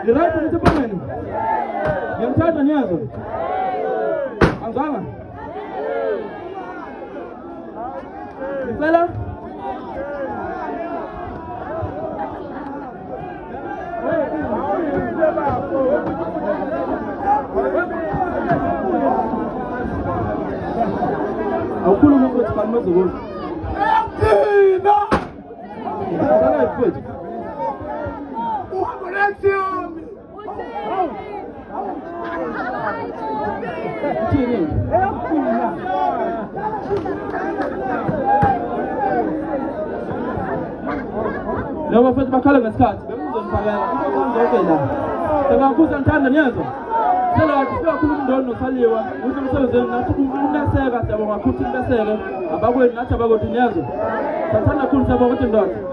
Right ukuthi phambili. Ngiyamthanda Niyazo. Angizanga. Ngicela awukhuluma ukuthi banimaze ukuthi thina sala ifuthi uhabolection thini lo bafethu bakhala ngesikhathi bengizonifakela ngizonke la sengakhuza ngithanda Niyazo sela wathi siyakhuluma umndeni nokhaliwa ukuthi umsebenzeni nathi umeseka siyabonga ukuthi umbeseke abakwenu nathi abakwethu Niyazo sathanda kakhulu sabonga ukuthi ndoda